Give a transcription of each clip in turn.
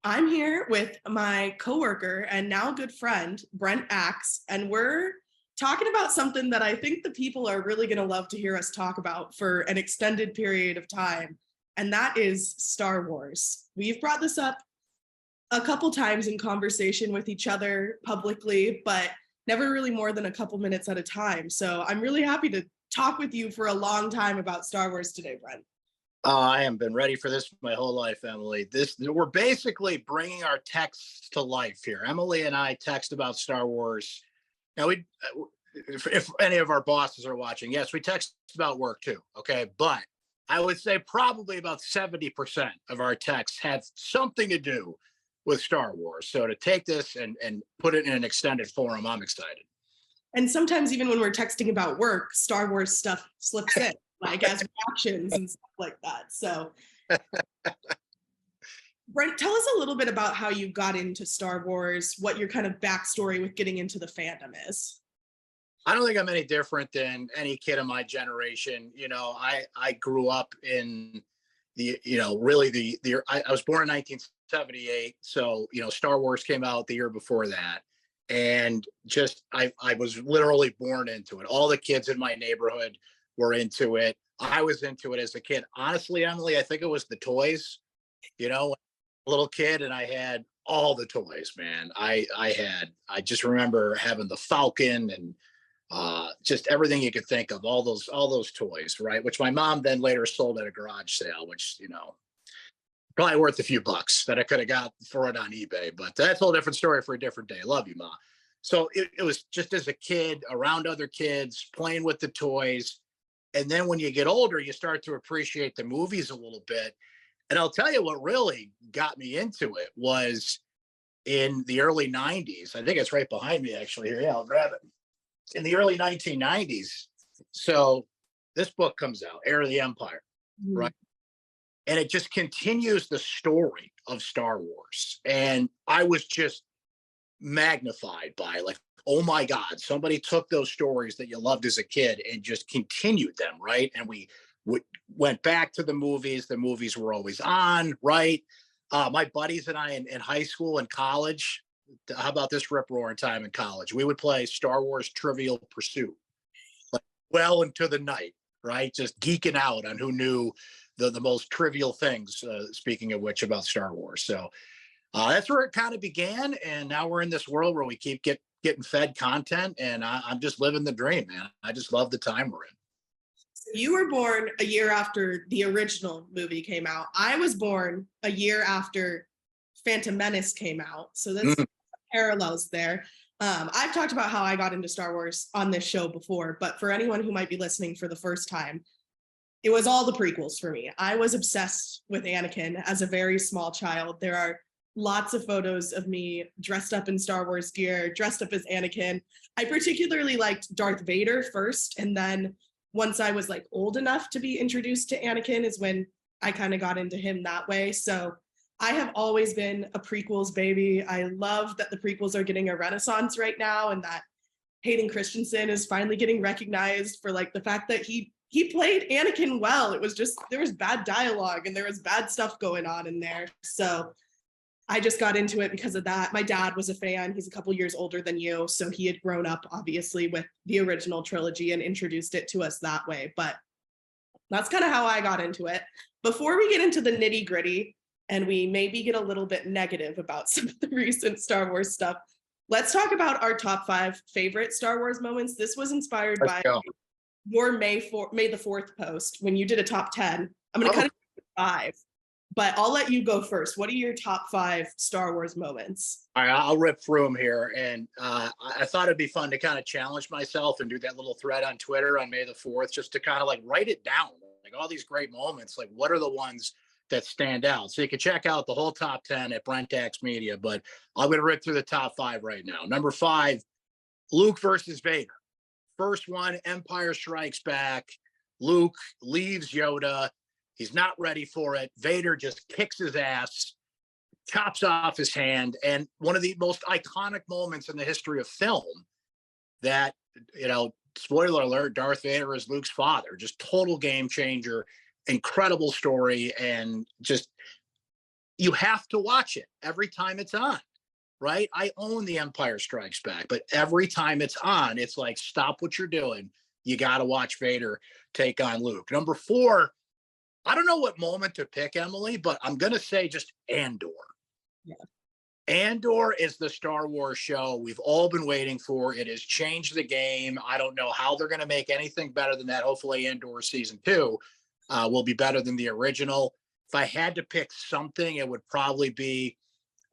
I'm here with my coworker and now good friend, Brent Axe, and we're talking about something that I think the people are really going to love to hear us talk about for an extended period of time, and that is Star Wars. We've brought this up a couple times in conversation with each other publicly, but never really more than a couple minutes at a time. So I'm really happy to talk with you for a long time about Star Wars today, Brent. I have been ready for this my whole life, Emily. We're basically bringing our texts to life here. Emily and I text about Star Wars. Now, if any of our bosses are watching, yes, we text about work too. Okay, but I would say probably about 70% of our texts have something to do with Star Wars. So to take this and put it in an extended forum, I'm excited. And sometimes even when we're texting about work, Star Wars stuff slips in, like as reactions and stuff like that. So, Brent, tell us a little bit about how you got into Star Wars, what your kind of backstory with getting into the fandom is. I don't think I'm any different than any kid of my generation. I grew up in really I was born in 1978. So, Star Wars came out the year before that. And just, I was literally born into it. All the kids in my neighborhood were into it. I was into it as a kid. Honestly, Emily, I think it was the toys, a little kid, and I had all the toys, man. I just remember having the Falcon and just everything you could think of, all those toys, right? Which my mom then later sold at a garage sale, which, probably worth a few bucks that I could have got for it on eBay, but that's a whole different story for a different day. Love you, Ma. So it was just as a kid around other kids playing with the toys. And then when you get older, you start to appreciate the movies a little bit. And I'll tell you what really got me into it was in the early 90s. I think it's right behind me actually here. Yeah, I'll grab it. In the early 1990s. So this book comes out, Heir of the Empire, right? And it just continues the story of Star Wars. And I was just magnified by like, oh my God, somebody took those stories that you loved as a kid and just continued them, right? And we went back to the movies. The movies were always on, right? My buddies and I in high school and college, how about this rip roaring time in college? We would play Star Wars Trivial Pursuit like well into the night, right? Just geeking out on who knew the most trivial things, speaking of which, about Star Wars. So that's where it kind of began. And now we're in this world where we keep getting fed content. And I'm just living the dream, man. I just love the time we're in. You were born a year after the original movie came out. I was born a year after Phantom Menace came out. So that's parallels there. I've talked about how I got into Star Wars on this show before, but for anyone who might be listening for the first time, it was all the prequels for me. I was obsessed with Anakin as a very small child. There are lots of photos of me dressed up in Star Wars gear, dressed up as Anakin. I particularly liked Darth Vader first, and then once I was like old enough to be introduced to Anakin is when I kind of got into him that way. So I have always been a prequels baby. I love that the prequels are getting a renaissance right now, and that Hayden Christensen is finally getting recognized for like the fact that he played Anakin well. It was just, there was bad dialogue and there was bad stuff going on in there. So I just got into it because of that. My dad was a fan. He's a couple years older than you. So he had grown up obviously with the original trilogy and introduced it to us that way. But that's kind of how I got into it. Before we get into the nitty gritty and we maybe get a little bit negative about some of the recent Star Wars stuff, let's talk about our top 5 favorite Star Wars moments. This was inspired by your May the 4th post when you did a top 10. I'm going to cut it to 5, but I'll let you go first. What are your top 5 Star Wars moments? All right, I'll rip through them here. And I thought it'd be fun to kind of challenge myself and do that little thread on Twitter on May the 4th, just to kind of like write it down, like all these great moments, like what are the ones that stand out? So you can check out the whole top 10 at Brent Axe Media, but I'm going to rip through the top 5 right now. Number 5, Luke versus Vader. First one, Empire Strikes Back. Luke leaves Yoda. He's not ready for it. Vader just kicks his ass, chops off his hand. And one of the most iconic moments in the history of film that, spoiler alert, Darth Vader is Luke's father. Just total game changer, incredible story. And just you have to watch it every time it's on, right? I own The Empire Strikes Back, but every time it's on, it's like, stop what you're doing. You got to watch Vader take on Luke. Number 4, I don't know what moment to pick, Emily, but I'm going to say just Andor. Yeah. Andor is the Star Wars show we've all been waiting for. It has changed the game. I don't know how they're going to make anything better than that. Hopefully Andor season 2 will be better than the original. If I had to pick something, it would probably be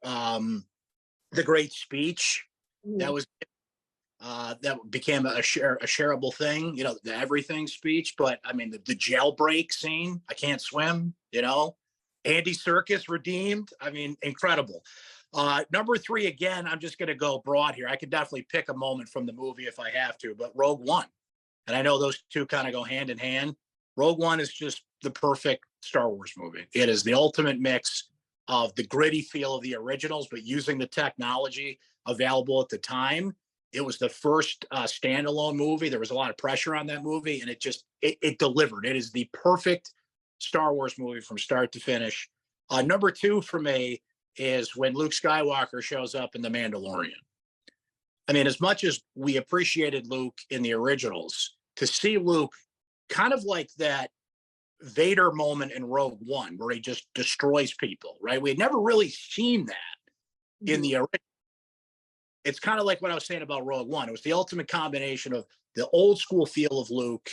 the great speech that was that became a shareable thing, you know, the everything speech. But I mean, the jailbreak scene, I can't swim, you know, Andy Serkis redeemed. I mean, incredible. Number 3, again, I'm just going to go broad here. I could definitely pick a moment from the movie if I have to, but Rogue One. And I know those two kind of go hand in hand. Rogue One is just the perfect Star Wars movie. It is the ultimate mix of the gritty feel of the originals, but using the technology available at the time. It was the first standalone movie. There was a lot of pressure on that movie, and it delivered. It is the perfect Star Wars movie from start to finish. Number 2 for me is when Luke Skywalker shows up in The Mandalorian. I mean, as much as we appreciated Luke in the originals, to see Luke kind of like that Vader moment in Rogue One, where he just destroys people, right? We had never really seen that in the original. It's kind of like what I was saying about Rogue One. It was the ultimate combination of the old school feel of Luke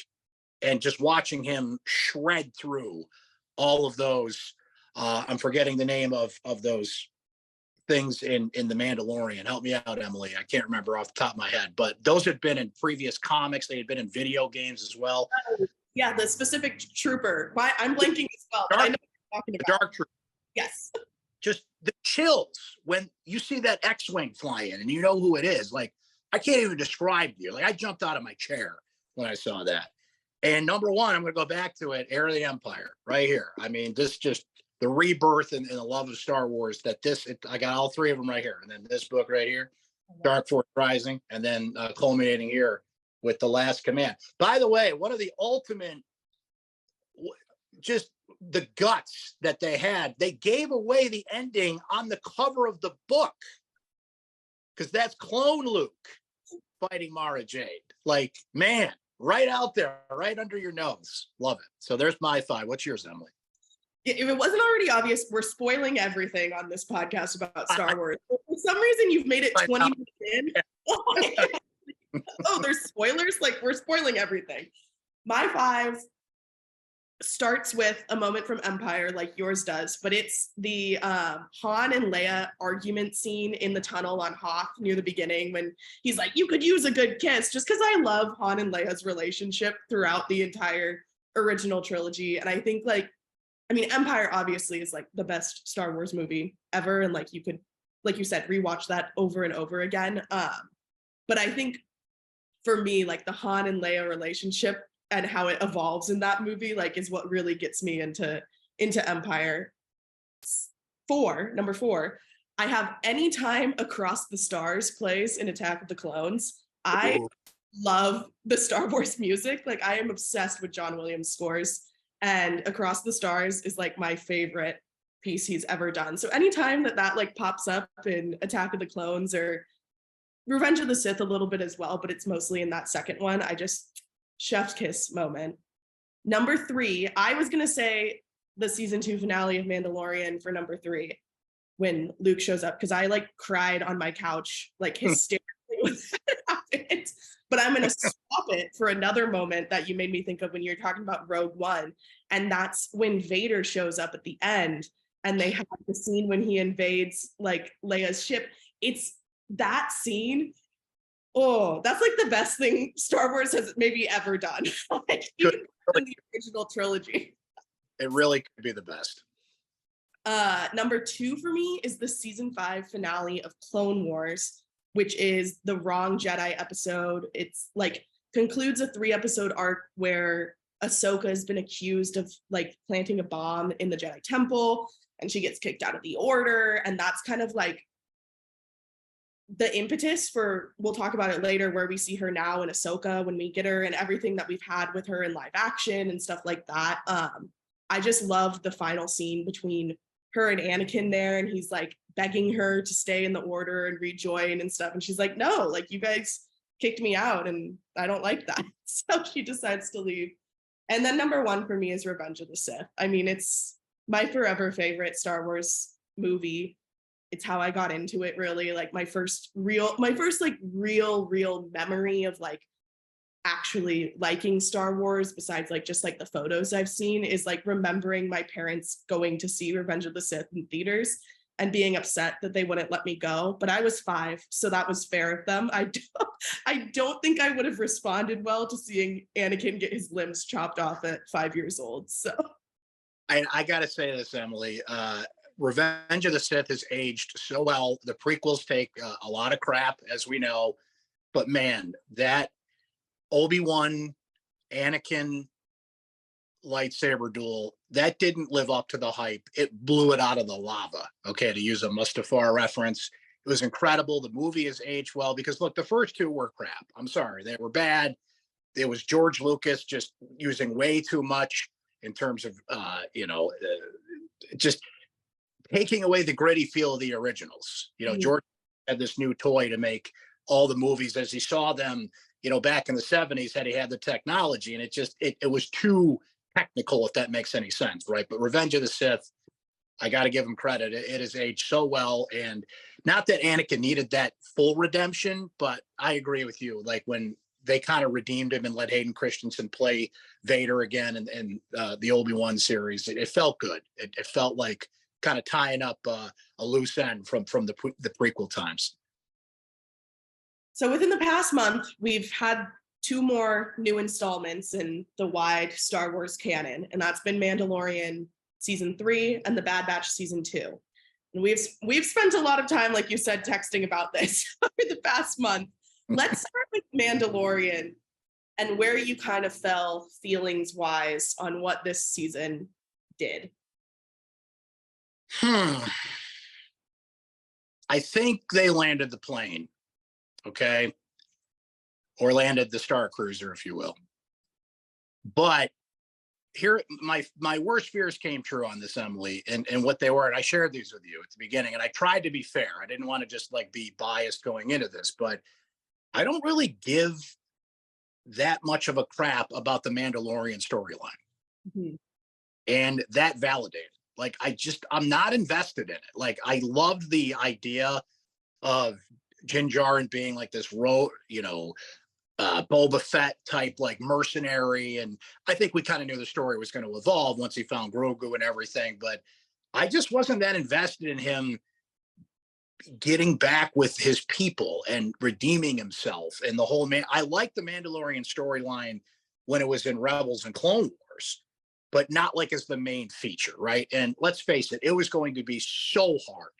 and just watching him shred through all of those. I'm forgetting the name of those things in The Mandalorian. Help me out, Emily. I can't remember off the top of my head, but those had been in previous comics. They had been in video games as well. Yeah, the specific trooper. I'm blanking as well, but I know what you're talking about. Dark Trooper. Yes. Just the chills when you see that X-Wing fly in and you know who it is. Like, I can't even describe you. Like, I jumped out of my chair when I saw that. And number 1, I'm going to go back to it, Heir of the Empire, right here. I mean, this just the rebirth and the love of Star Wars I got all 3 of them right here. And then this book right here, Dark Force Rising, and then culminating here with The Last Command. By the way, one of the ultimate, just the guts that they had, they gave away the ending on the cover of the book, because that's clone Luke fighting Mara Jade. Like, man, right out there, right under your nose. Love it. So there's my 5. What's yours, Emily? If it wasn't already obvious, we're spoiling everything on this podcast about Star Wars. For some reason, you've made it 20 minutes in. Oh, there's spoilers? Like, we're spoiling everything. My 5 starts with a moment from Empire, like yours does, but it's the Han and Leia argument scene in the tunnel on Hoth near the beginning, when he's like, you could use a good kiss, just because I love Han and Leia's relationship throughout the entire original trilogy. And I think, like, I mean, Empire obviously is like the best Star Wars movie ever, and like you could, like you said, rewatch that over and over again. But I think for me, like the Han and Leia relationship and how it evolves in that movie, like, is what really gets me into Empire. Number 4, I have Anytime Across the Stars plays in Attack of the Clones. I love the Star Wars music. Like, I am obsessed with John Williams scores, and Across the Stars is like my favorite piece he's ever done. So anytime that like pops up in Attack of the Clones or Revenge of the Sith a little bit as well, but it's mostly in that second one, I just chef's kiss moment. Number 3, I was gonna say the season 2 finale of Mandalorian for number 3, when Luke shows up, because I like cried on my couch like hysterically when that happened. But I'm gonna swap it for another moment that you made me think of when you're talking about Rogue One, and that's when Vader shows up at the end, and they have the scene when he invades like Leia's ship. It's that scene. Oh, that's like the best thing Star Wars has maybe ever done. Like, even in the original trilogy. It really could be the best. Number 2 for me is the season 5 finale of Clone Wars, which is the Wrong Jedi episode. It's like concludes a 3-episode arc where Ahsoka has been accused of like planting a bomb in the Jedi Temple, and she gets kicked out of the Order. And that's kind of like the impetus for, we'll talk about it later, where we see her now in Ahsoka when we get her, and everything that we've had with her in live action and stuff like that. I just loved the final scene between her and Anakin there, and he's like begging her to stay in the order and rejoin and stuff. And she's like, no, like you guys kicked me out and I don't like that. So she decides to leave. And then number one for me is Revenge of the Sith. I mean, it's my forever favorite Star Wars movie. It's how I got into it, really. Like my first real memory of like actually liking Star Wars, besides like just like the photos I've seen, is like remembering my parents going to see Revenge of the Sith in theaters and being upset that they wouldn't let me go. But I was 5, so that was fair of them. I don't think I would have responded well to seeing Anakin get his limbs chopped off at 5 years old. So I gotta say this, Emily. Revenge of the Sith has aged so well. The prequels take a lot of crap, as we know, but man, that Obi-Wan Anakin lightsaber duel, that didn't live up to the hype. It blew it out of the lava. Okay, to use a Mustafar reference. It was incredible. The movie has aged well because look, the first 2 were crap. I'm sorry, they were bad. It was George Lucas just using way too much in terms of just taking away the gritty feel of the originals. George had this new toy to make all the movies as he saw them, back in the 70s, had he had the technology, and it was too technical, if that makes any sense, right? But Revenge of the Sith, I got to give him credit. It has aged so well, and not that Anakin needed that full redemption, but I agree with you. Like when they kind of redeemed him and let Hayden Christensen play Vader again in the Obi-Wan series, it felt good. It felt like kind of tying up a loose end from the prequel times. So within the past month, we've had 2 more new installments in the wide Star Wars canon, and that's been Mandalorian season 3 and The Bad Batch season 2. And we've spent a lot of time, like you said, texting about this over the past month. Let's start with Mandalorian and where you kind of fell feelings-wise on what this season did. I think they landed the plane. Okay. Or landed the Star Cruiser, if you will. But here, my worst fears came true on this, Emily, and what they were. And I shared these with you at the beginning, and I tried to be fair. I didn't want to just like be biased going into this, but I don't really give that much of a crap about the Mandalorian storyline. Mm-hmm. And that validated. Like, I'm not invested in it. Like, I loved the idea of Din Djarin being like this Boba Fett type like mercenary, and I think we kind of knew the story was going to evolve once he found Grogu and everything, but I just wasn't that invested in him getting back with his people and redeeming himself and the whole man. I liked the Mandalorian storyline when it was in Rebels and Clone Wars, but not like as the main feature, right? And let's face it, it was going to be so hard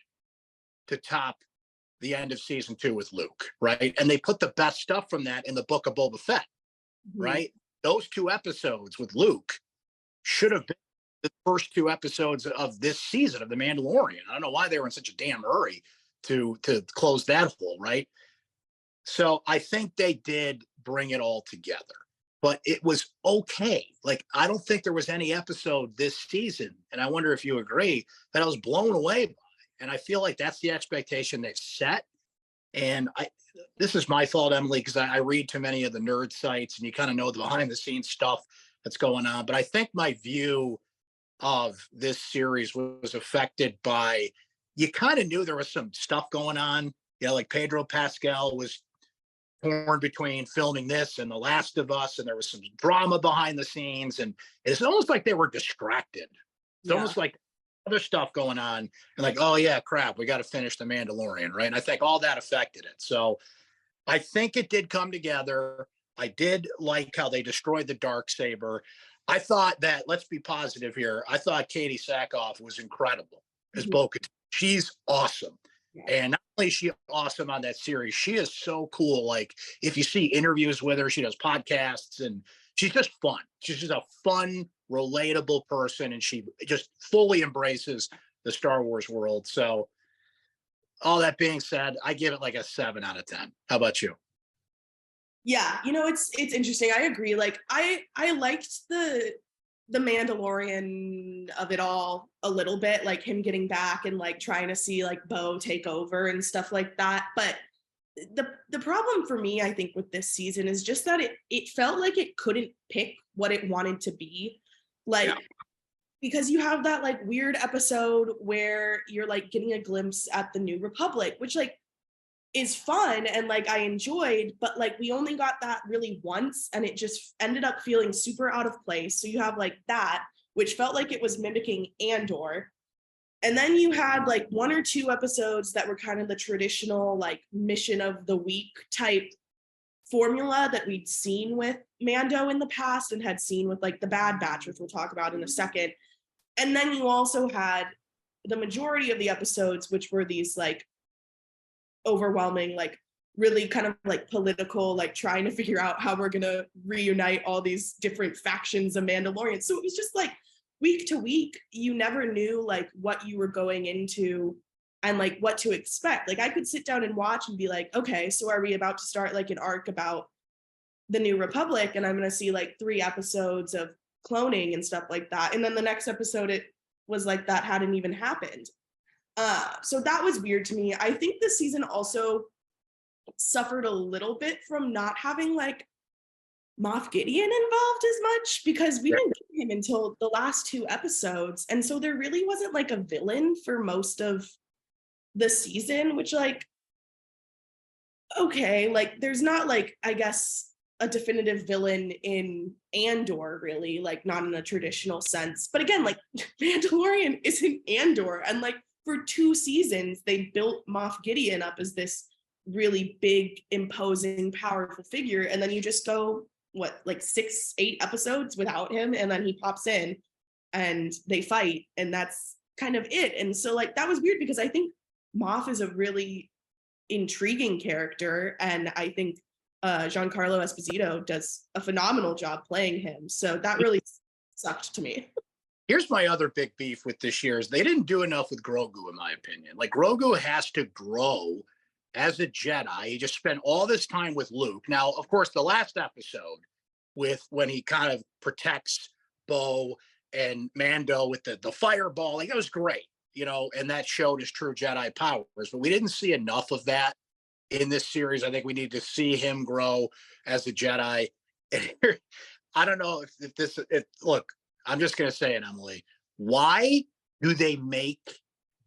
to top the end of season 2 with Luke, right? And they put the best stuff from that in the book of Boba Fett, right? Those 2 episodes with Luke should have been the first 2 episodes of this season of The Mandalorian. I don't know why they were in such a damn hurry to close that hole, right? So I think they did bring it all together, but it was okay. Like, I don't think there was any episode this season, and I wonder if you agree, that I was blown away by. And I feel like that's the expectation they've set. And this is my fault, Emily, because I read too many of the nerd sites and you kind of know the behind the scenes stuff that's going on. But I think my view of this series was affected by, you kind of knew there was some stuff going on. Like Pedro Pascal was torn between filming this and The Last of Us, and there was some drama behind the scenes. And it's almost like they were distracted. It's almost like other stuff going on, and like, oh yeah, crap, we got to finish The Mandalorian, right? And I think all that affected it. So I think it did come together. I did like how they destroyed the Darksaber. I thought that, let's be positive here, I thought Katie Sackhoff was incredible as Bo-Katan. She's awesome. And not only is she awesome on that series, she is so cool. Like, if you see interviews with her, she does podcasts, and she's just fun. She's just a fun, relatable person, and she just fully embraces the Star Wars world. So all that being said, I give it like a 7 out of 10. How about you? Yeah, it's interesting. I agree. Like I liked the the Mandalorian of it all a little bit, like him getting back and like trying to see like Bo take over and stuff like that. But the problem for me, I think, with this season is just that it felt like it couldn't pick what it wanted to be. Like, yeah. Because you have that like weird episode where you're like getting a glimpse at the New Republic, which like is fun and like I enjoyed, but like we only got that really once and it just ended up feeling super out of place. So you have like that, which felt like it was mimicking Andor. And then you had like one or two episodes that were kind of the traditional like mission of the week type formula that we'd seen with Mando in the past and had seen with like the Bad Batch, which we'll talk about in a second. And then you also had the majority of the episodes, which were these like overwhelming, like really kind of like political, like trying to figure out how we're gonna reunite all these different factions of Mandalorians. So it was just like week to week, you never knew like what you were going into and like what to expect. Like I could sit down and watch and be like, okay, so are we about to start like an arc about the New Republic? And I'm gonna see like 3 episodes of cloning and stuff like that. And then the next episode, it was like that hadn't even happened. So that was weird to me. I think this season also suffered a little bit from not having like Moff Gideon involved as much because we didn't get him until the last 2 episodes. And so there really wasn't like a villain for most of the season, which like, okay, like there's not like, I guess, a definitive villain in Andor really, like not in a traditional sense. But again, like Mandalorian isn't Andor. And like for 2 seasons, they built Moff Gideon up as this really big, imposing, powerful figure. And then you just go, what, like 6, 8 episodes without him. And then he pops in and they fight. And that's kind of it. And so like, that was weird because I think Moff is a really intriguing character. And I think Giancarlo Esposito does a phenomenal job playing him. So that really sucked to me. Here's my other big beef with this year is they didn't do enough with Grogu, in my opinion. Like Grogu has to grow as a Jedi. He just spent all this time with Luke. Now, of course, the last episode with when he kind of protects Bo and Mando with the fireball, like that was great, you know, and that showed his true Jedi powers. But we didn't see enough of that in this series. I think we need to see him grow as a Jedi. And here, I don't know if look, I'm just going to say it, Emily. Why do they make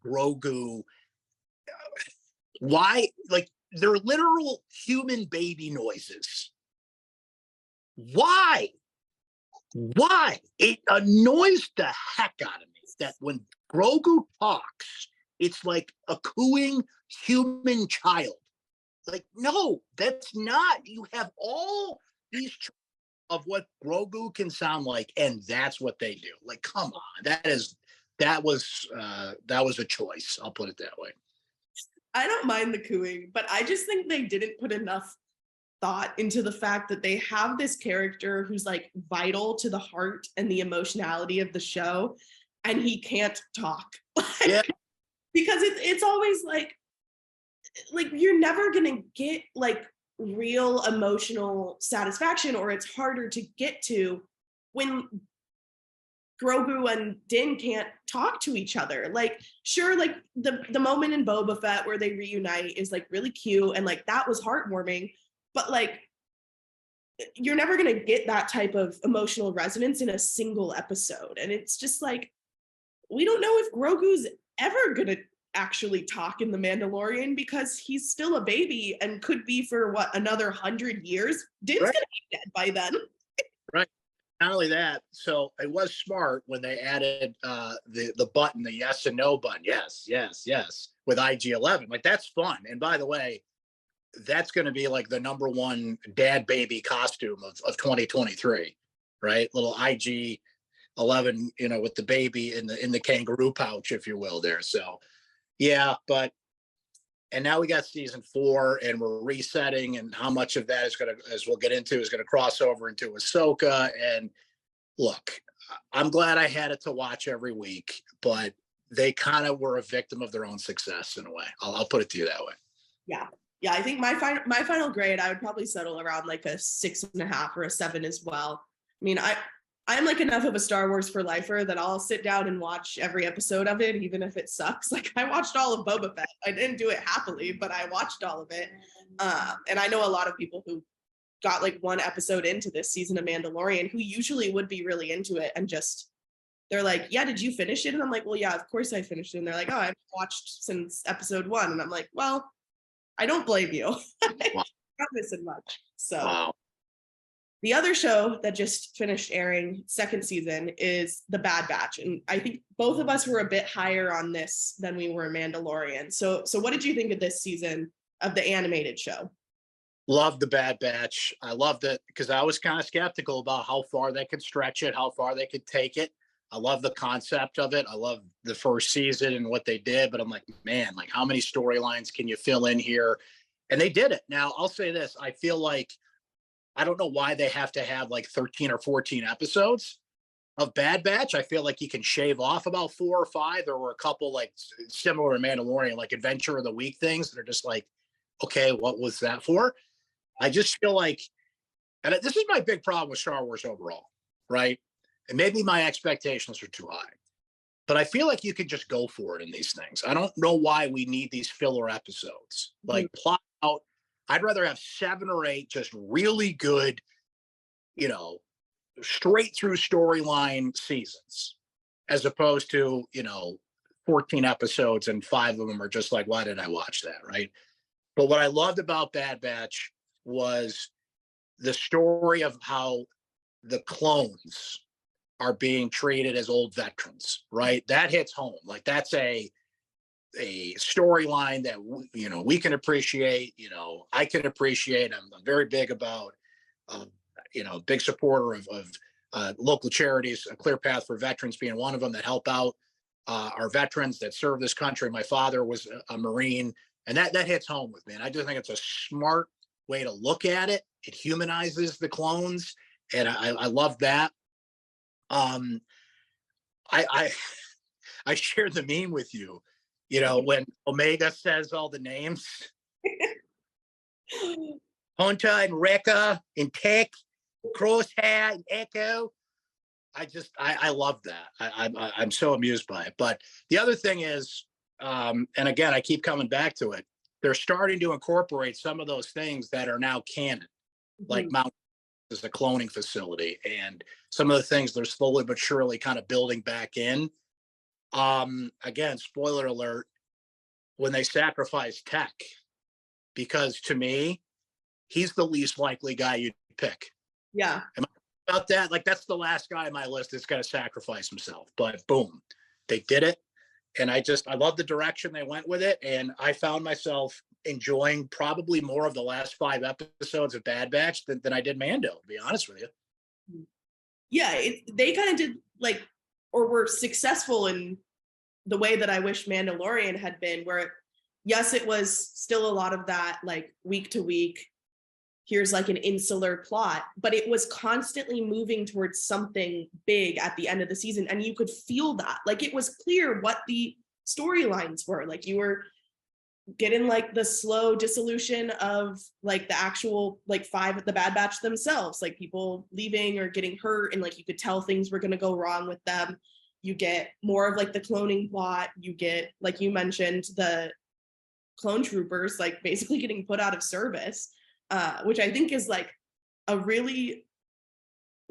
Grogu? Why? Like, they're literal human baby noises. Why? Why? It annoys the heck out of me that when Grogu talks, it's like a cooing human child. Like, no, that's not. You have all these of what Grogu can sound like, and that's what they do. Like, come on, that was a choice. I'll put it that way. I don't mind the cooing, but I just think they didn't put enough thought into the fact that they have this character who's like vital to the heart and the emotionality of the show, and he can't talk. Yeah. Because it's always like you're never gonna get like real emotional satisfaction, or it's harder to get to when Grogu and Din can't talk to each other. Like, sure, like the moment in Boba Fett where they reunite is like really cute and like that was heartwarming, but like you're never gonna get that type of emotional resonance in a single episode. And it's just like, we don't know if Grogu's ever gonna actually talk in The Mandalorian because he's still a baby and could be for what, another 100 years. Din's gonna be dead by then. Right. Not only that, so it was smart when they added the button, the yes and no button. Yes, yes, yes, with IG-11. Like, that's fun. And by the way, that's going to be like the #1 dad baby costume of 2023, right? Little IG-11, you know, with the baby in the kangaroo pouch, if you will, there. So yeah, and now we got season 4 and we're resetting, and how much of that is going to, as we'll get into, is going to cross over into Ahsoka. And look, I'm glad I had it to watch every week, but they kind of were a victim of their own success in a way. I'll put it to you that way. Yeah. Yeah. I think my final grade, I would probably settle around like a 6.5 or a 7 as well. I mean, I'm like enough of a Star Wars for lifer that I'll sit down and watch every episode of it, even if it sucks. Like I watched all of Boba Fett. I didn't do it happily, but I watched all of it. And I know a lot of people who got like one episode into this season of Mandalorian who usually would be really into it and just, they're like, yeah, did you finish it? And I'm like, well, yeah, of course I finished it. And they're like, oh, I've watched since episode 1. And I'm like, well, I don't blame you. Wow. Not missing much. So Wow. the other show that just finished airing, second season, is The Bad Batch. And I think both of us were a bit higher on this than we were Mandalorian. So what did you think of this season of the animated show? Love The Bad Batch. I loved it because I was kind of skeptical about how far they could stretch it, how far they could take it. I love the concept of it. I love the first season and what they did, but I'm like, man, like how many storylines can you fill in here? And they did it. Now, I'll say this. I feel like, I don't know why they have to have like 13 or 14 episodes of Bad Batch. I feel like you can shave off about 4 or 5. There were a couple like similar to Mandalorian, like Adventure of the Week things that are just like, okay, what was that for? I just feel like, and this is my big problem with Star Wars overall, right? And maybe my expectations are too high, but I feel like you could just go for it in these things. I don't know why we need these filler episodes. Like plot out. I'd rather have 7 or 8 just really good, straight through storyline seasons, as opposed to, 14 episodes and 5 of them are just like, why did I watch that, right? But what I loved about Bad Batch was the story of how the clones are being treated as old veterans, right? That hits home. Like that's a storyline that we can appreciate. I can appreciate. I'm very big about, big supporter of local charities, A Clear Path for Veterans being one of them that help out our veterans that serve this country. My father was a Marine, and that hits home with me. And I just think it's a smart way to look at it. It humanizes the clones, and I love that. I shared the meme with you, when Omega says all the names, Hunter and Rekka and Tech, Crosshair and Echo. I love that. I'm so amused by it. But the other thing is, and again, I keep coming back to it. They're starting to incorporate some of those things that are now canon, like Mount is a cloning facility, and some of the things they're slowly but surely kind of building back in. Again, spoiler alert, when they sacrifice Tech, because to me, he's the least likely guy you'd pick. Yeah. Am I about that? Like that's the last guy on my list that's going to sacrifice himself. But boom, they did it. And I love the direction they went with it. And I found myself enjoying probably more of the last 5 episodes of Bad Batch than I did Mando, to be honest with you. Yeah, they kind of did like, or were successful in the way that I wish Mandalorian had been, where yes, it was still a lot of that like week to week, here's like an insular plot, but it was constantly moving towards something big at the end of the season. And you could feel that, like it was clear what the storylines were. Like you were getting like the slow dissolution of like the actual like 5 of the Bad Batch themselves, like people leaving or getting hurt, and like you could tell things were going to go wrong with them. You get more of like the cloning plot. You get, like you mentioned, the clone troopers like basically getting put out of service, which I think is like a really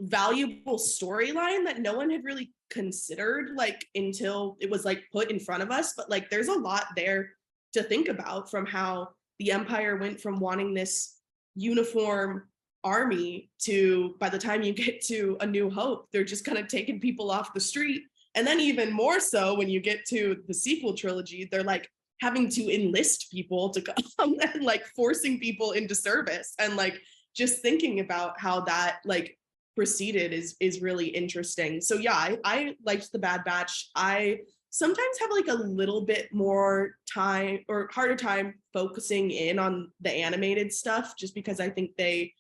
valuable storyline that no one had really considered like until it was like put in front of us. But like there's a lot there to think about, from how the Empire went from wanting this uniform army to, by the time you get to A New Hope, they're just kind of taking people off the street. And then even more so when you get to the sequel trilogy, they're like having to enlist people to come and like forcing people into service. And like just thinking about how that like proceeded is really interesting. So yeah, I liked The Bad Batch. I sometimes have like a little bit more time or harder time focusing in on the animated stuff, just because I think they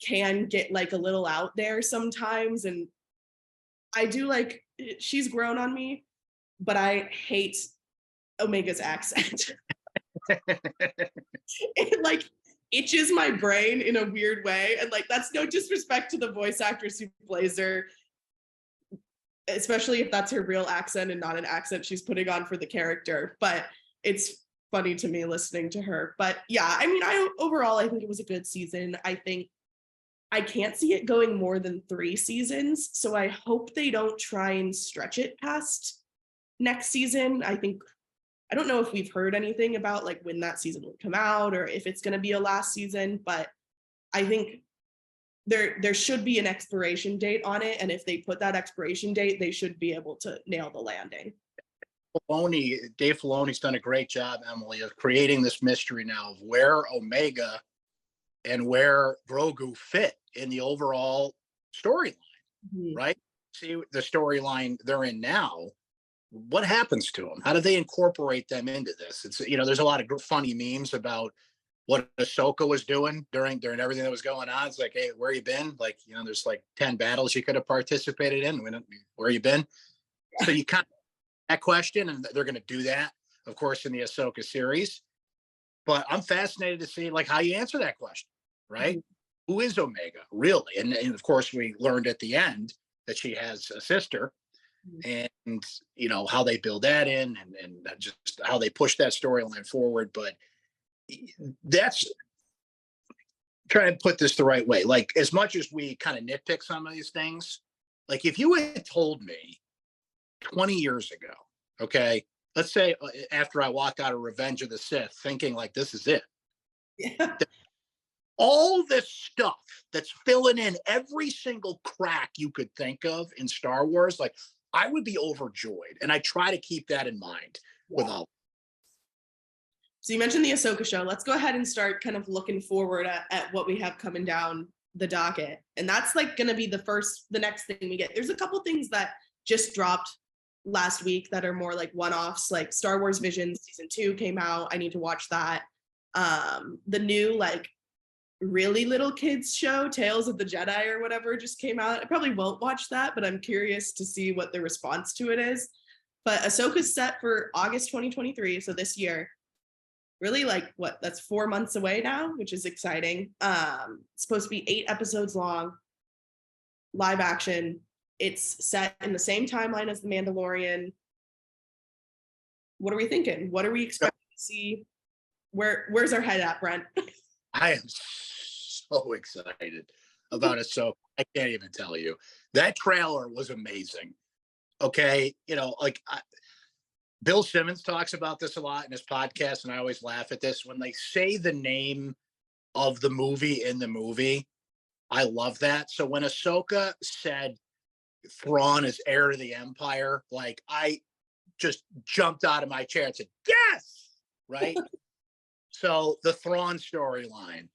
can get like a little out there sometimes. And I do like, she's grown on me, but I hate Omega's accent. itches my brain in a weird way. And like, that's no disrespect to the voice actress who plays her, especially if that's her real accent and not an accent she's putting on for the character. But it's funny to me listening to her. But yeah, I mean, overall, I think it was a good season. I think I can't see it going more than 3 seasons. So I hope they don't try and stretch it past next season. I don't know if we've heard anything about like when that season will come out or if it's going to be a last season, but I think there should be an expiration date on it. And if they put that expiration date, they should be able to nail the landing. Dave Filoni's done a great job, Emily, of creating this mystery now of where Omega and where Grogu fit in the overall storyline, right? See the storyline they're in now. What happens to them? How do they incorporate them into this? It's, there's a lot of funny memes about what Ahsoka was doing during everything that was going on. It's like, hey, where you been? Like, there's like 10 battles you could have participated in. Where you been? So you kind of that question, and they're going to do that, of course, in the Ahsoka series. But I'm fascinated to see like how you answer that question, right? Who is Omega really? And of course, we learned at the end that she has a sister, and how they build that in, and just how they push that storyline forward. But that's trying to put this the right way. Like, as much as we kind of nitpick some of these things, like if you had told me 20 years ago, okay, let's say after I walked out of Revenge of the Sith thinking like this is it, all this stuff that's filling in every single crack you could think of in Star Wars, like I would be overjoyed. And I try to keep that in mind with all. So you mentioned the Ahsoka show. Let's go ahead and start kind of looking forward at what we have coming down the docket. And that's like going to be the next thing we get. There's a couple things that just dropped last week that are more like one-offs, like Star Wars Visions season 2 came out. I need to watch that. The new like really little kids show, Tales of the Jedi or whatever, just came out. I probably won't watch that, but I'm curious to see what the response to it is. But Ahsoka's set for August 2023, so this year. Really, like that's 4 months away now, which is exciting. It's supposed to be 8 episodes long, live action. It's set in the same timeline as The Mandalorian. What are we thinking? What are we expecting to see? Where's our head at, Brent? I am so excited about Ahsoka. I can't even tell you. That trailer was amazing. Okay, Bill Simmons talks about this a lot in his podcast, and I always laugh at this. When they say the name of the movie in the movie, I love that. So when Ahsoka said Thrawn is heir to the Empire, like I just jumped out of my chair and said, yes, right? So the Thrawn storyline.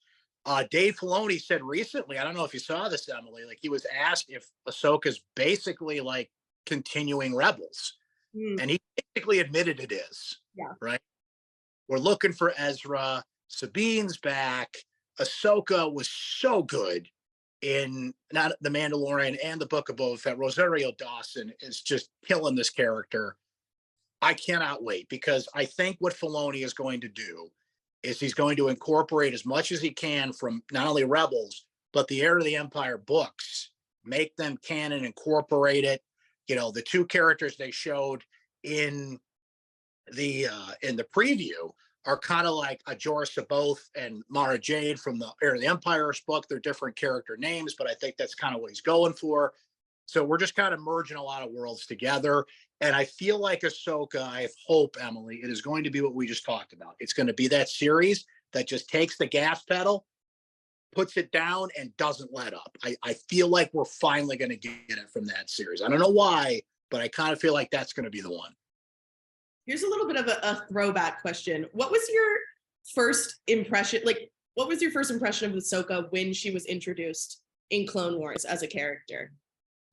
Dave Filoni said recently, I don't know if you saw this, Emily, like he was asked if Ahsoka's basically like continuing Rebels. And he basically admitted it is. Yeah. Right. We're looking for Ezra. Sabine's back. Ahsoka was so good in not The Mandalorian and the Book of Boba Fett. Rosario Dawson is just killing this character. I cannot wait, because I think what Filoni is going to do is he's going to incorporate as much as he can from not only Rebels, but the Heir to the Empire books, make them canon, incorporate it. The 2 characters they showed in the preview are kind of like Jorah Saboth and Mara Jade from the Heir to the Empire's book. They're different character names, but I think that's kind of what he's going for. So we're just kind of merging a lot of worlds together. And I feel like Ahsoka, I hope, Emily, it is going to be what we just talked about. It's going to be that series that just takes the gas pedal, puts it down, and doesn't let up. I feel like we're finally going to get it from that series. I don't know why, but I kind of feel like that's going to be the one. Here's a little bit of a throwback question. What was your first impression? Like, what was your first impression of Ahsoka when she was introduced in Clone Wars as a character?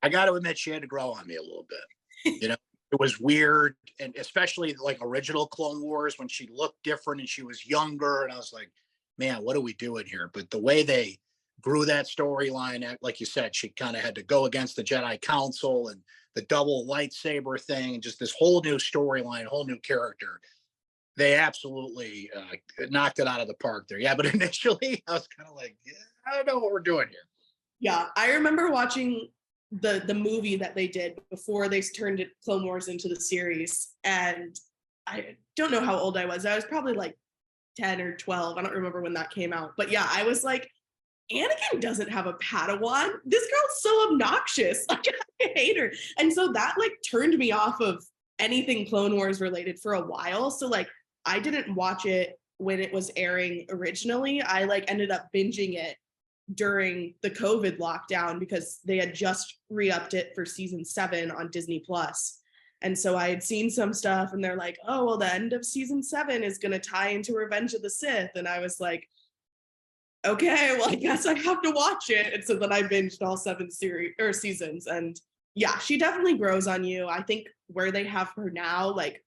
I got to admit, she had to grow on me a little bit. It was weird, and especially like original Clone Wars when she looked different and she was younger, and I was like, man, what are we doing here? But the way they grew that storyline, like you said, she kind of had to go against the Jedi Council and the double lightsaber thing, and just this whole new storyline, whole new character. They absolutely knocked it out of the park there. Yeah, but initially I was kind of like, yeah, I don't know what we're doing here. Yeah, I remember watching the movie that they did before they turned it Clone Wars into the series, and I don't know how old I was. I was probably like 10 or 12. I don't remember when that came out. But yeah, I was like, Anakin doesn't have a Padawan. This girl's so obnoxious. Like, I hate her. And so that like turned me off of anything Clone Wars related for a while. So like I didn't watch it when it was airing originally. I like ended up binging it during the COVID lockdown because they had just re-upped it for season 7 on Disney Plus. And so I had seen some stuff and they're like, oh, well, the end of season 7 is going to tie into Revenge of the Sith. And I was like, okay, well, I guess I have to watch it. And so then I binged all 7 seasons. And yeah, she definitely grows on you. I think where they have her now, like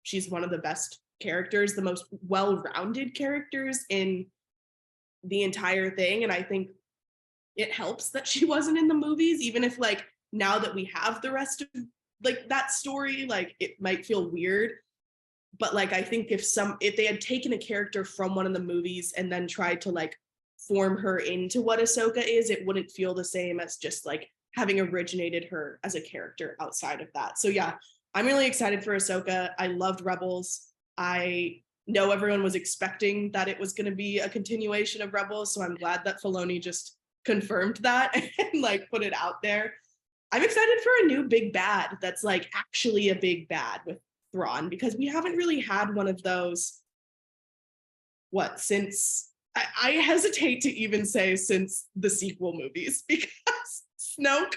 she's one of the best characters, the most well-rounded characters in the entire thing. And I think it helps that she wasn't in the movies, even if like now that we have the rest of like that story, like it might feel weird. But like I think if they had taken a character from one of the movies and then tried to like form her into what Ahsoka is, it wouldn't feel the same as just like having originated her as a character outside of that. So yeah, I'm really excited for Ahsoka. I loved Rebels. I know everyone was expecting that it was going to be a continuation of Rebels, so I'm glad that Filoni just confirmed that and like put it out there. I'm excited for a new big bad that's like actually a big bad with Thrawn, because we haven't really had one of those since I hesitate to even say since the sequel movies, because Snoke,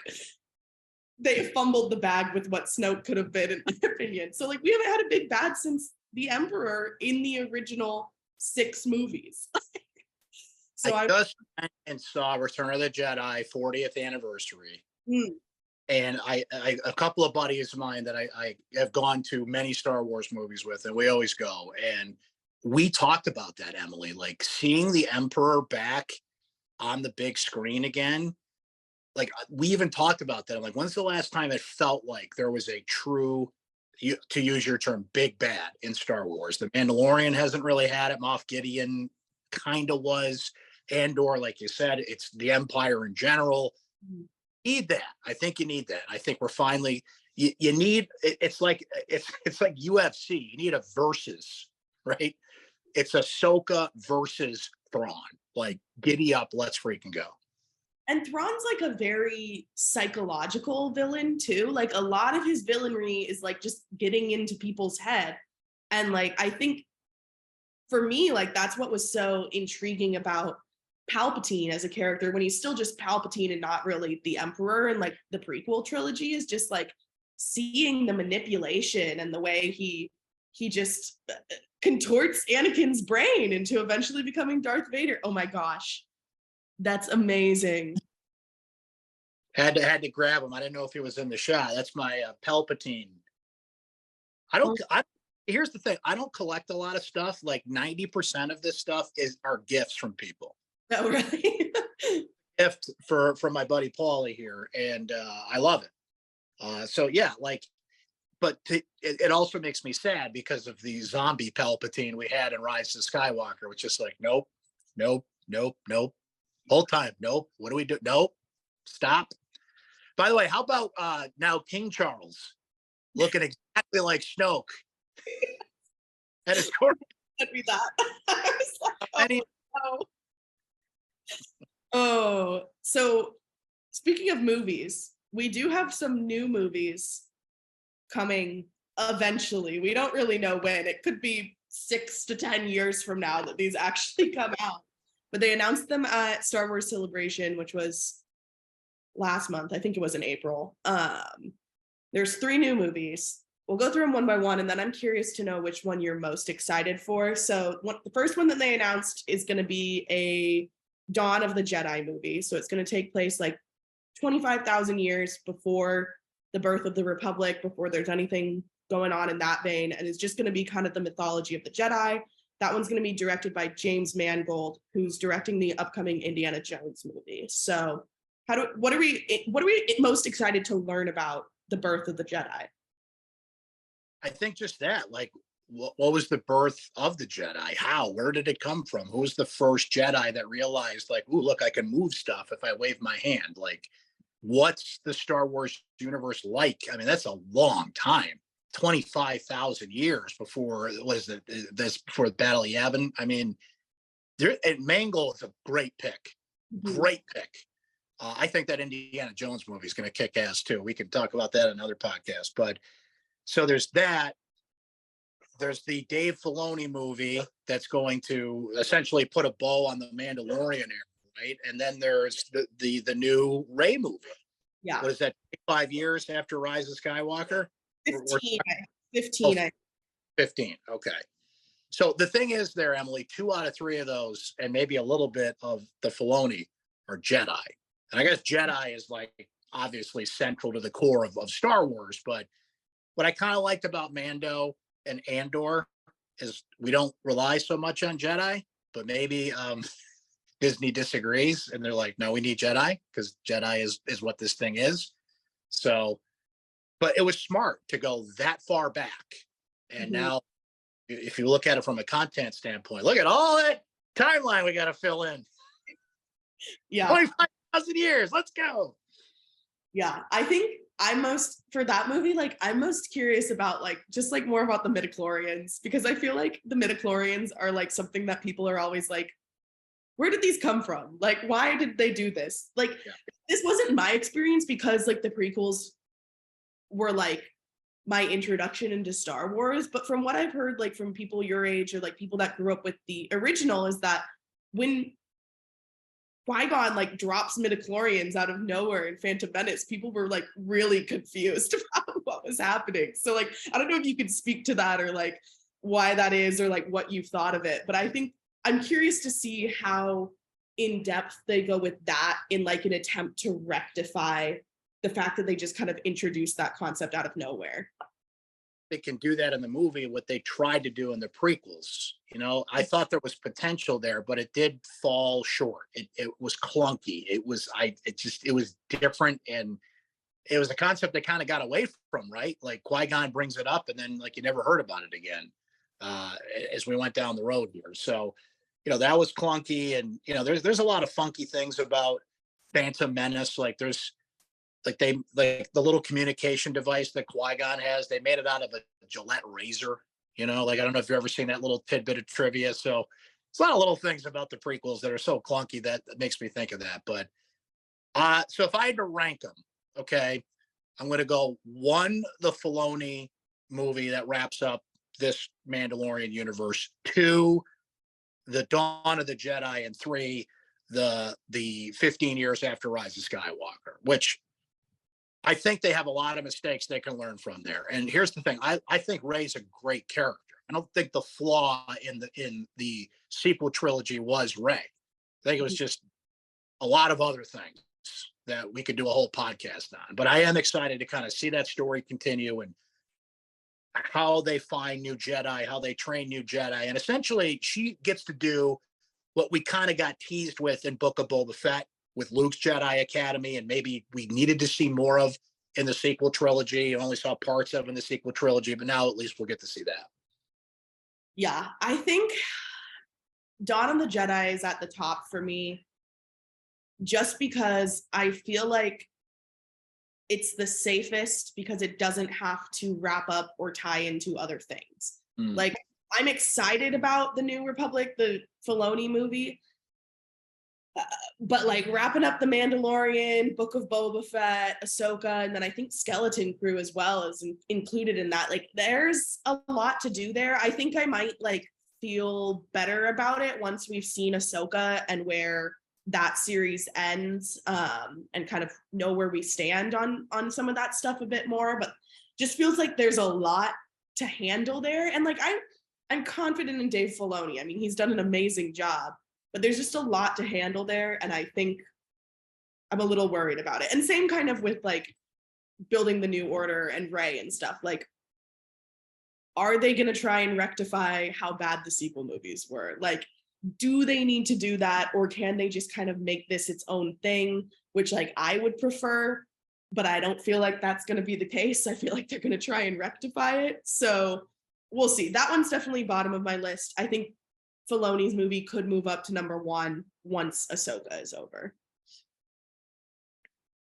they fumbled the bag with what Snoke could have been, in my opinion. So like we haven't had a big bad since the Emperor in the original 6 movies. So I just went and saw Return of the Jedi 40th anniversary. And I a couple of buddies of mine that I have gone to many Star Wars movies with, and we always go. And we talked about that, Emily, like seeing the Emperor back on the big screen again. Like we even talked about that. I'm like, when's the last time it felt like there was a true, to use your term, big bad in Star Wars? The Mandalorian hasn't really had it. Moff Gideon kind of was. Andor, like you said, it's the Empire in general. Need that. I think you need that. I think we're finally, you need, it's like UFC. You need a versus, right? It's Ahsoka versus Thrawn. Like, giddy up, let's freaking go. And Thrawn's like a very psychological villain too. Like a lot of his villainy is like just getting into people's head. And like, I think for me, like that's what was so intriguing about Palpatine as a character, when he's still just Palpatine and not really the Emperor. And like the prequel trilogy is just like seeing the manipulation and the way he just contorts Anakin's brain into eventually becoming Darth Vader. Oh my gosh. That's amazing. Had to grab him. I didn't know if he was in the shot. That's my Palpatine. Here's the thing. I don't collect a lot of stuff. Like 90% of this stuff are gifts from people. Oh, really? Gift from my buddy Paulie here, and I love it. So yeah, like, but it also makes me sad because of the zombie Palpatine we had in Rise of Skywalker, which is like, nope. Whole time, nope. What do we do? Nope. Stop. By the way, how about now King Charles looking exactly like Snoke? That is correct. That'd be that. I was like, oh, so speaking of movies, we do have some new movies coming eventually. We don't really know when. It could be 6 to 10 years from now that these actually come out. But they announced them at Star Wars Celebration, which was last month. I think it was in April. There's 3 new movies. We'll go through them one by one, and then I'm curious to know which one you're most excited for. So the first one that they announced is going to be a Dawn of the Jedi movie. So it's going to take place like 25,000 years before the birth of the Republic, before there's anything going on in that vein. And it's just going to be kind of the mythology of the Jedi. That one's going to be directed by James Mangold, who's directing the upcoming Indiana Jones movie. So what are we most excited to learn about the birth of the Jedi? I think just that, like, what was the birth of the Jedi? How? Where did it come from? Who was the first Jedi that realized, like, ooh, look, I can move stuff if I wave my hand? Like, what's the Star Wars universe like? I mean, that's a long time. 25,000 years before, what is it? This before the Battle of Yavin. I mean, and Mangle is a great pick. Mhm. Great pick. I think that Indiana Jones movie is going to kick ass too. We can talk about that in another podcast. But so there's that. There's the Dave Filoni movie that's going to essentially put a bow on the Mandalorian era, right? And then there's the new Ray movie. Yeah. What is that? 5 years after Rise of Skywalker? 15. Oh, 15. 15. Okay. So the thing is there, Emily, 2 out of 3 of those, and maybe a little bit of the Filoni, are Jedi. And I guess Jedi is like obviously central to the core of Star Wars. But what I kind of liked about Mando and Andor is we don't rely so much on Jedi, but maybe Disney disagrees and they're like, no, we need Jedi because Jedi is what this thing is. So, but it was smart to go that far back. And now, if you look at it from a content standpoint, look at all that timeline we got to fill in. Yeah. 25,000 years. Let's go. Yeah. I think I'm most, for that movie, like I'm most curious about like, just like more about the midichlorians, because I feel like the midichlorians are like something that people are always like, where did these come from? Like, why did they do this? Like, this wasn't my experience because like the prequels were like my introduction into Star Wars. But from what I've heard, like from people your age or like people that grew up with the original, is that when Qui-Gon like drops midichlorians out of nowhere in Phantom Menace, people were like really confused about what was happening. So like, I don't know if you could speak to that or like why that is or like what you've thought of it. But I think I'm curious to see how in depth they go with that in like an attempt to rectify the fact that they just kind of introduced that concept out of nowhere. They can do that in the movie, what they tried to do in the prequels. You know, I thought there was potential there, but it did fall short. It was clunky. It was different, and it was a concept they kind of got away from, right? Like Qui-Gon brings it up and then like you never heard about it again as we went down the road here. So, you know, that was clunky, and you know, there's a lot of funky things about Phantom Menace. Like there's like the little communication device that Qui-Gon has, they made it out of a Gillette razor. You know, like I don't know if you've ever seen that little tidbit of trivia. So it's a lot of little things about the prequels that are so clunky that makes me think of that. But so if I had to rank them, okay, I'm going to go 1, the Filoni movie that wraps up this Mandalorian universe, 2, the Dawn of the Jedi, and 3, the 15 years after Rise of Skywalker, which I think they have a lot of mistakes they can learn from there. And here's the thing: I think Rey's a great character. I don't think the flaw in the sequel trilogy was Rey. I think it was just a lot of other things that we could do a whole podcast on. But I am excited to kind of see that story continue and how they find new Jedi, how they train new Jedi, and essentially she gets to do what we kind of got teased with in Book of Boba Fett, with Luke's Jedi Academy, and maybe we needed to see more of in the sequel trilogy. You only saw parts of in the sequel trilogy, but now at least we'll get to see that. Yeah, I think Dawn of the Jedi is at the top for me, just because I feel like it's the safest because it doesn't have to wrap up or tie into other things. Like, I'm excited about the New Republic, the Filoni movie, but like wrapping up the Mandalorian, Book of Boba Fett, Ahsoka, and then I think Skeleton Crew as well is included in that. Like, there's a lot to do there. I think I might like feel better about it once we've seen Ahsoka and where that series ends, and kind of know where we stand on some of that stuff a bit more. But just feels like there's a lot to handle there, and like I'm confident in Dave Filoni. I mean, he's done an amazing job. But there's just a lot to handle there. And I think I'm a little worried about it. And same kind of with like building the New Order and Rey and stuff. Like, are they going to try and rectify how bad the sequel movies were? Like, do they need to do that? Or can they just kind of make this its own thing, which like I would prefer, but I don't feel like that's going to be the case. I feel like they're going to try and rectify it. So we'll see. That one's definitely bottom of my list. I think Filoni's movie could move up to number 1 once Ahsoka is over.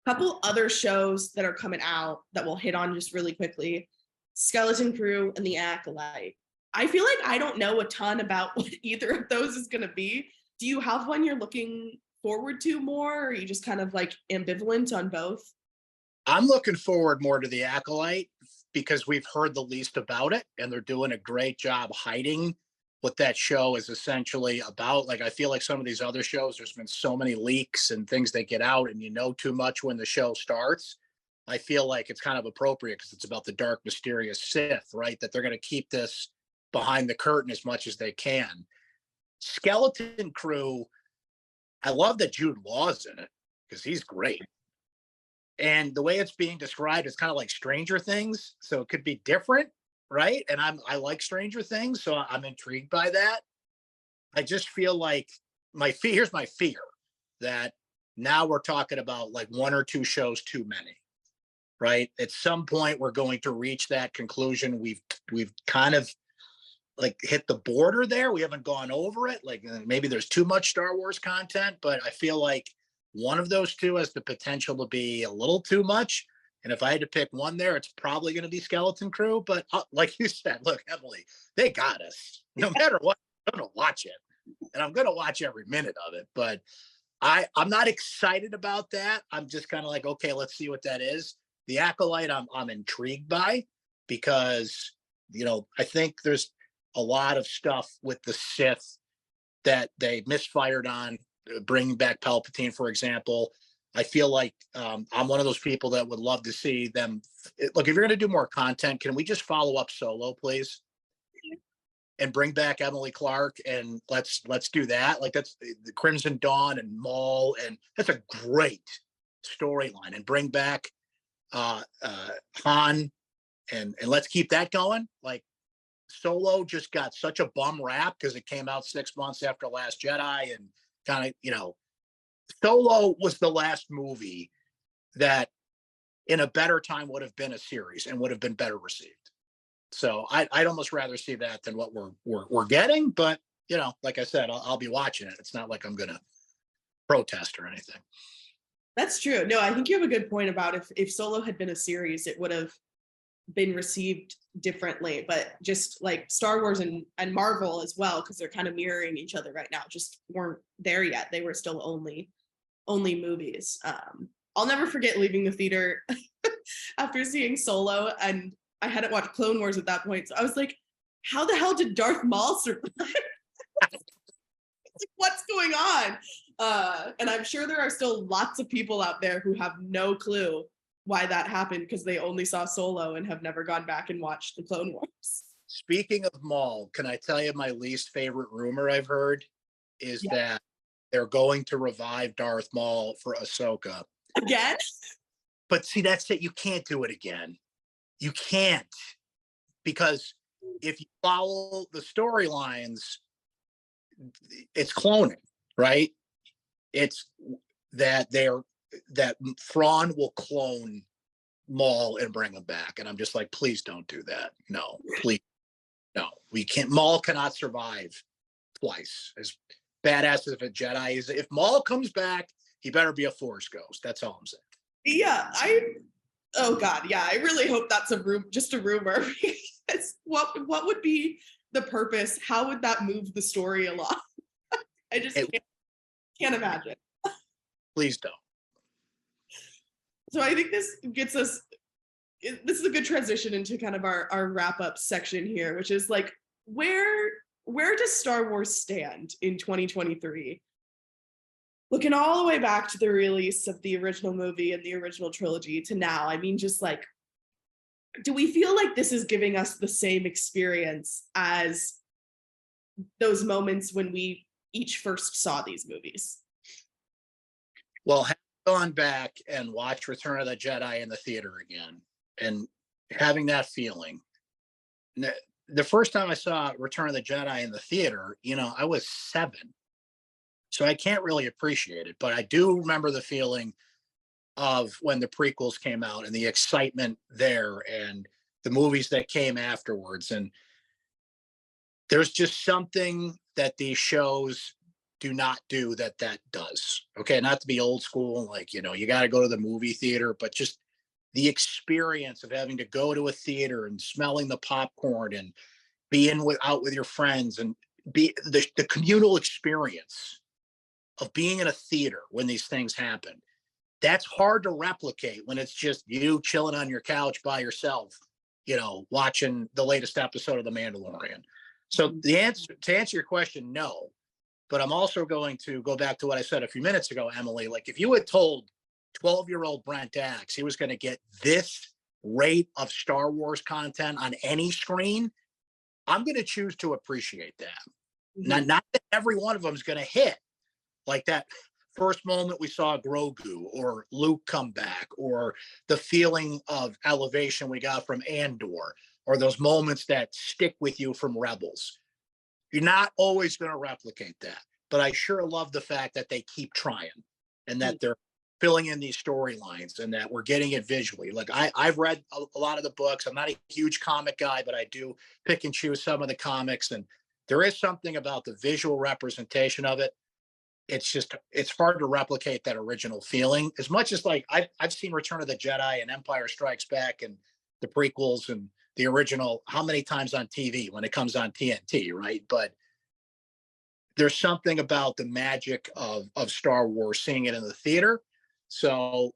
Couple other shows that are coming out that we'll hit on just really quickly. Skeleton Crew and The Acolyte. I feel like I don't know a ton about what either of those is going to be. Do you have one you're looking forward to more, or are you just kind of like ambivalent on both? I'm looking forward more to The Acolyte because we've heard the least about it, and they're doing a great job hiding what that show is essentially about. Like, I feel like some of these other shows, there's been so many leaks and things that get out, and you know too much when the show starts. I feel like it's kind of appropriate because it's about the dark, mysterious Sith, right? That they're going to keep this behind the curtain as much as they can. Skeleton Crew, I love that Jude Law's in it because he's great. And the way it's being described is kind of like Stranger Things, so it could be different, right? And I like Stranger Things, so I'm intrigued by that. I just feel like here's my fear, that now we're talking about like 1 or 2 shows too many, right? At some point we're going to reach that conclusion. We've kind of like hit the border there. We haven't gone over it. Like maybe there's too much Star Wars content, but I feel like one of those 2 has the potential to be a little too much. And if I had to pick one there, it's probably going to be Skeleton Crew. But like you said, look, Emily, they got us. No matter what, I'm going to watch it. And I'm going to watch every minute of it. But I'm not excited about that. I'm just kind of like, okay, let's see what that is. The Acolyte, I'm intrigued by, because, you know, I think there's a lot of stuff with the Sith that they misfired on, bringing back Palpatine, for example. I feel like I'm one of those people that would love to see them. Look, if you're going to do more content, can we just follow up Solo, please? And bring back Emily Clark, and let's do that. Like, that's the Crimson Dawn and Maul, and that's a great storyline. And bring back Han, and let's keep that going. Like, Solo just got such a bum rap because it came out 6 months after Last Jedi, and kind of, you know, Solo was the last movie that in a better time would have been a series and would have been better received. So I'd almost rather see that than what we're getting. But, you know, like I said, I'll be watching it. It's not like I'm going to protest or anything. That's true. No, I think you have a good point about if Solo had been a series, it would have been received differently. But just like Star Wars and Marvel as well, because they're kind of mirroring each other right now, just weren't there yet. They were still only movies. I'll never forget leaving the theater after seeing Solo, and I hadn't watched Clone Wars at that point. So I was like, how the hell did Darth Maul survive? What's going on? And I'm sure there are still lots of people out there who have no clue why that happened, because they only saw Solo and have never gone back and watched the Clone Wars. Speaking of Maul, can I tell you my least favorite rumor I've heard is that they're going to revive Darth Maul for Ahsoka. Again? But see, that's it. You can't do it again. You can't. Because if you follow the storylines, it's cloning, right? It's that that Thrawn will clone Maul and bring him back. And I'm just like, please don't do that. No, please. No, we can't. Maul cannot survive twice. As badass as a Jedi is, if Maul comes back, he better be a Force ghost. That's all I'm saying. Yeah, oh God, yeah, I really hope that's just a rumor. Because what would be the purpose? How would that move the story along? I just can't imagine. Please don't. So I think this is a good transition into kind of our wrap-up section here, which is like, where does Star Wars stand in 2023? Looking all the way back to the release of the original movie and the original trilogy to now, I mean, just like, do we feel like this is giving us the same experience as those moments when we each first saw these movies? Well, having gone back and watched Return of the Jedi in the theater again, and having that feeling, the first time I saw Return of the Jedi in the theater, you know, I was 7. So I can't really appreciate it, but I do remember the feeling of when the prequels came out and the excitement there and the movies that came afterwards. And there's just something that these shows do not do that does. Okay, not to be old school, like, you got to go to the movie theater, but just the experience of having to go to a theater and smelling the popcorn and being out with your friends and be the communal experience of being in a theater when these things happen. That's hard to replicate when it's just you chilling on your couch by yourself, watching the latest episode of The Mandalorian. So to answer your question, no. But I'm also going to go back to what I said a few minutes ago, Emily. Like, if you had told 12-year-old Brent Axe he was going to get this rate of Star Wars content on any screen, I'm going to choose to appreciate that. Not that every one of them is going to hit like that first moment we saw Grogu or Luke come back, or the feeling of elevation we got from Andor, or those moments that stick with you from Rebels. You're not always going to replicate that, but I sure love the fact that they keep trying and that they're filling in these storylines and that we're getting it visually. Like, I've read a lot of the books. I'm not a huge comic guy, but I do pick and choose some of the comics, and there is something about the visual representation of it. It's hard to replicate that original feeling. As much as, like, I've seen Return of the Jedi and Empire Strikes Back and the prequels and the original how many times on TV when it comes on TNT, right? But there's something about the magic of Star Wars, seeing it in the theater. So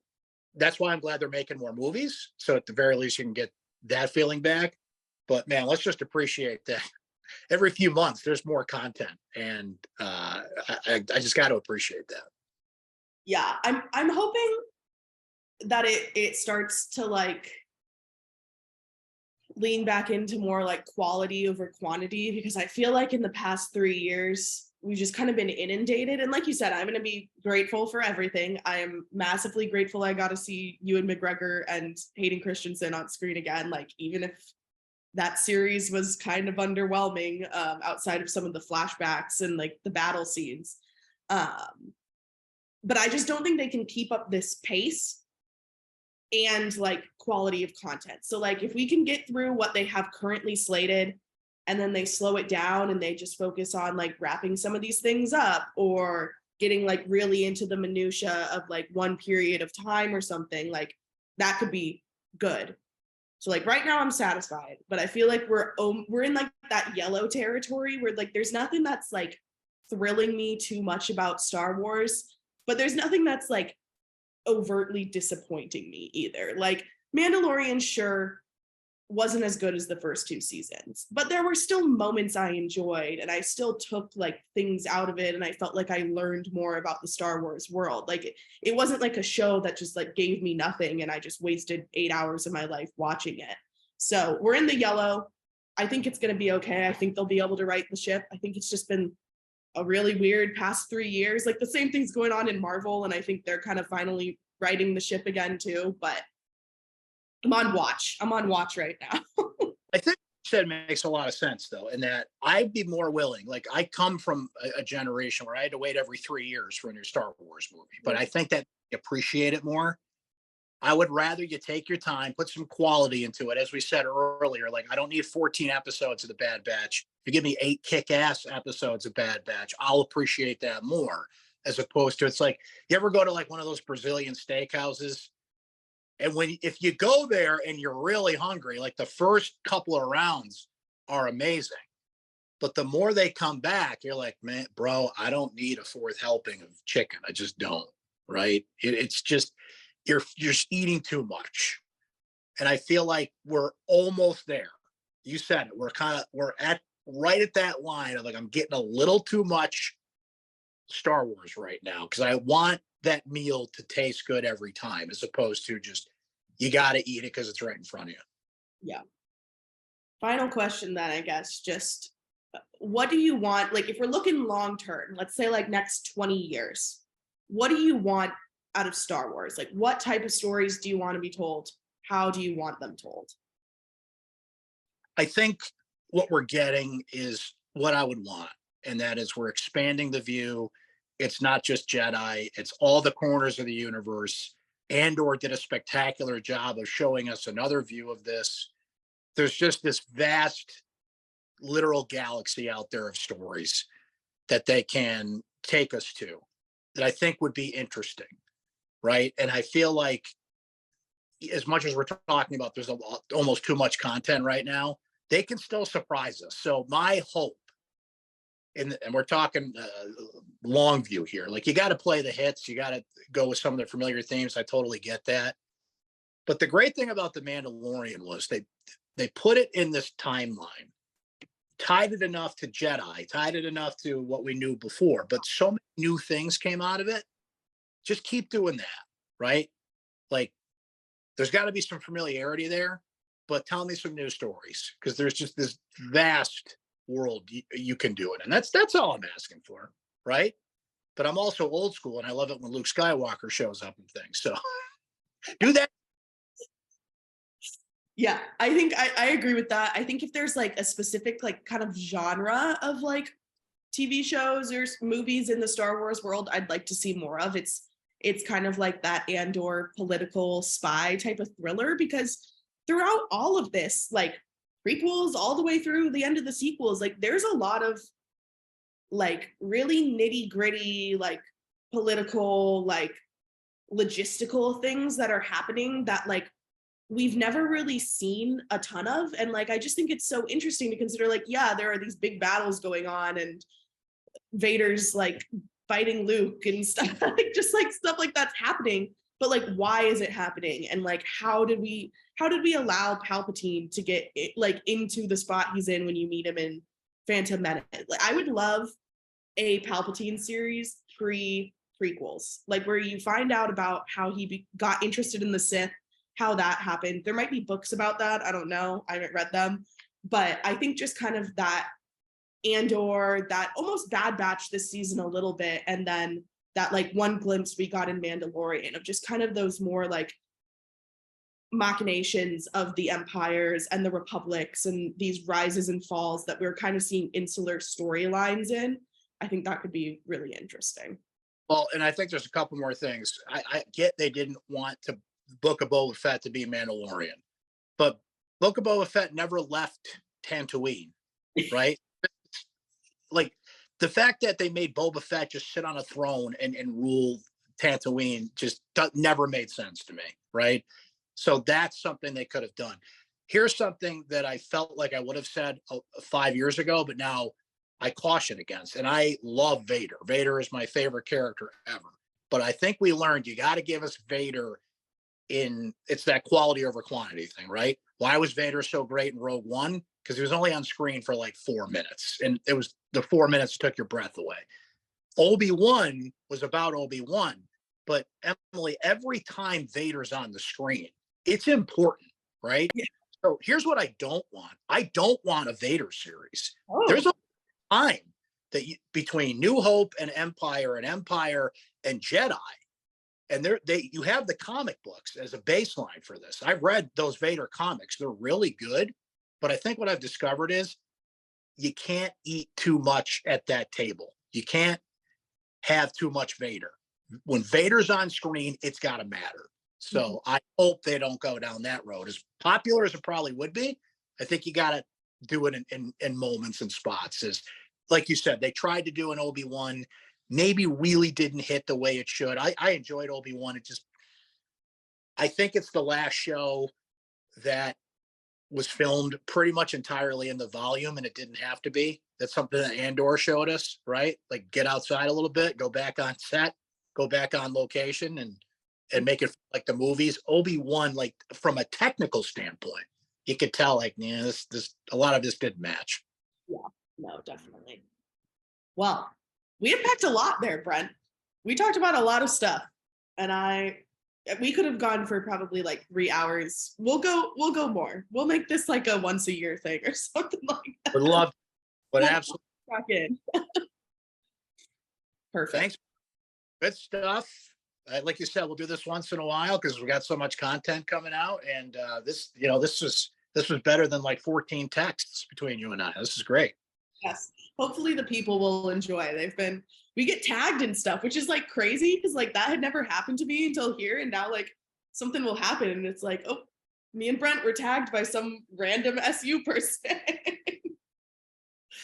that's why I'm glad they're making more movies. So at the very least, you can get that feeling back. But man, let's just appreciate that every few months there's more content, and I just got to appreciate that. Yeah, I'm hoping that it starts to, like, lean back into more like quality over quantity, because I feel like in the past 3 years we've just kind of been inundated. And like you said, I'm going to be grateful for everything. I am massively grateful I got to see Ewan McGregor and Hayden Christensen on screen again. Like, even if that series was kind of underwhelming, outside of some of the flashbacks and like the battle scenes, but I just don't think they can keep up this pace and like quality of content. So like, if we can get through what they have currently slated, and then they slow it down and they just focus on like wrapping some of these things up, or getting like really into the minutia of like one period of time or something, like that could be good. So like right now I'm satisfied, but I feel like we're in like that yellow territory where like there's nothing that's like thrilling me too much about Star Wars, but there's nothing that's like overtly disappointing me either. Like, Mandalorian sure wasn't as good as the first 2 seasons, but there were still moments I enjoyed, and I still took like things out of it, and I felt like I learned more about the Star Wars world. Like, it wasn't like a show that just like gave me nothing and I just wasted 8 hours of my life watching it. So we're in the yellow. I think it's going to be okay. I think they'll be able to right the ship. I think it's just been a really weird past 3 years. Like, the same thing's going on in Marvel, and I think they're kind of finally righting the ship again too. But I'm on watch. I'm on watch right now. I think what you said makes a lot of sense, though, in that I'd be more willing. Like, I come from a generation where I had to wait every 3 years for a new Star Wars movie, but I think that you appreciate it more. I would rather you take your time, put some quality into it. As we said earlier, like, I don't need 14 episodes of The Bad Batch. If you give me 8 kick-ass episodes of Bad Batch, I'll appreciate that more, as opposed to, it's like, you ever go to like one of those Brazilian steakhouses? And if you go there and you're really hungry, like, the first couple of rounds are amazing, but the more they come back, you're like, man, bro, I don't need a 4th helping of chicken. I just don't. Right? It's just, you're just eating too much, and I feel like we're almost there. You said it. We're at right at that line of like, I'm getting a little too much Star Wars right now, because I want that meal to taste good every time, as opposed to just, you got to eat it because it's right in front of you. Yeah. Final question then, I guess, just what do you want? Like, if we're looking long term, let's say like next 20 years, what do you want out of Star Wars? Like, what type of stories do you want to be told? How do you want them told? I think what we're getting is what I would want, and that is, we're expanding the view. It's not just Jedi, it's all the corners of the universe. Andor did a spectacular job of showing us another view of this. There's just this vast literal galaxy out there of stories that they can take us to that I think would be interesting, right? And I feel like as much as we're talking about, there's almost too much content right now. They can still surprise us. So my hope, and we're talking long view here, like you got to play the hits, you got to go with some of the familiar themes. I totally get that. But the great thing about the Mandalorian was they put it in this timeline, tied it enough to Jedi, tied it enough to what we knew before. But so many new things came out of it. Just keep doing that, right? Like there's got to be some familiarity there, but tell me some new stories because there's just this vast world you can do it, and that's all I'm asking for, right? But I'm also old school, and I love it when Luke Skywalker shows up and things. So do that. Yeah, I think I agree with that. I think if there's like a specific like kind of genre of like TV shows or movies in the Star Wars world, I'd like to see more of. It's kind of like that Andor political spy type of thriller, because throughout all of this, like prequels all the way through the end of the sequels, like there's a lot of like really nitty gritty, like political, like logistical things that are happening that like we've never really seen a ton of. And like I just think it's so interesting to consider, like, yeah, there are these big battles going on and Vader's like fighting Luke and stuff, like just like stuff like that's happening, but like why is it happening, and like how did we allow Palpatine to get like into the spot he's in when you meet him in Phantom Menace? Like I would love a Palpatine series prequels, like where you find out about how he got interested in the Sith, how that happened. There might be books about that. I don't know. I haven't read them. But I think just kind of that Andor, that almost Bad Batch this season a little bit, and then that like one glimpse we got in Mandalorian of just kind of those more like machinations of the empires and the republics and these rises and falls that we're kind of seeing insular storylines in. I think that could be really interesting. Well, and I think there's a couple more things. I get they didn't want to Book of Boba Fett to be Mandalorian, but Book of Boba Fett never left Tatooine, right? Like the fact that they made Boba Fett just sit on a throne and rule Tatooine just never made sense to me, right? So that's something they could have done. Here's something that I felt like I would have said 5 years ago, but now I caution against. And I love Vader. Vader is my favorite character ever. But I think we learned you got to give us Vader it's that quality over quantity thing, right? Why was Vader so great in Rogue One? Because he was only on screen for like 4 minutes, and it was the 4 minutes took your breath away. Obi-Wan was about Obi-Wan, but Emily, every time Vader's on the screen, it's important, right? Yeah. So here's what I don't want. I don't want a Vader series. Oh. There's a time that between New Hope and Empire and Jedi. And you have the comic books as a baseline for this. I've read those Vader comics. They're really good. But I think what I've discovered is you can't eat too much at that table. You can't have too much Vader. When Vader's on screen, it's got to matter. So I hope they don't go down that road. As popular as it probably would be, I think you got to do it in moments and spots. As like you said, they tried to do an Obi-Wan, maybe really didn't hit the way it should. I enjoyed Obi-Wan. I think it's the last show that was filmed pretty much entirely in the volume, and it didn't have to be. That's something that Andor showed us, right? Like get outside a little bit, go back on set, go back on location and make it like the movies. Obi-Wan, like from a technical standpoint, you could tell like, yeah, this a lot of this didn't match. Yeah, no, definitely. Well, we unpacked a lot there, Brent. We talked about a lot of stuff, and we could have gone for probably like 3 hours. We'll go more. We'll make this like a once a year thing or something like that. Would love, but absolutely. Back in. Perfect. Thanks. Good stuff. Like you said, we'll do this once in a while because we got so much content coming out, and this was better than like 14 texts between you and I. This is great. Yes. Hopefully the people will enjoy. We get tagged and stuff, which is like crazy because like that had never happened to me until here. And now like something will happen and it's like, oh, me and Brent were tagged by some random SU person.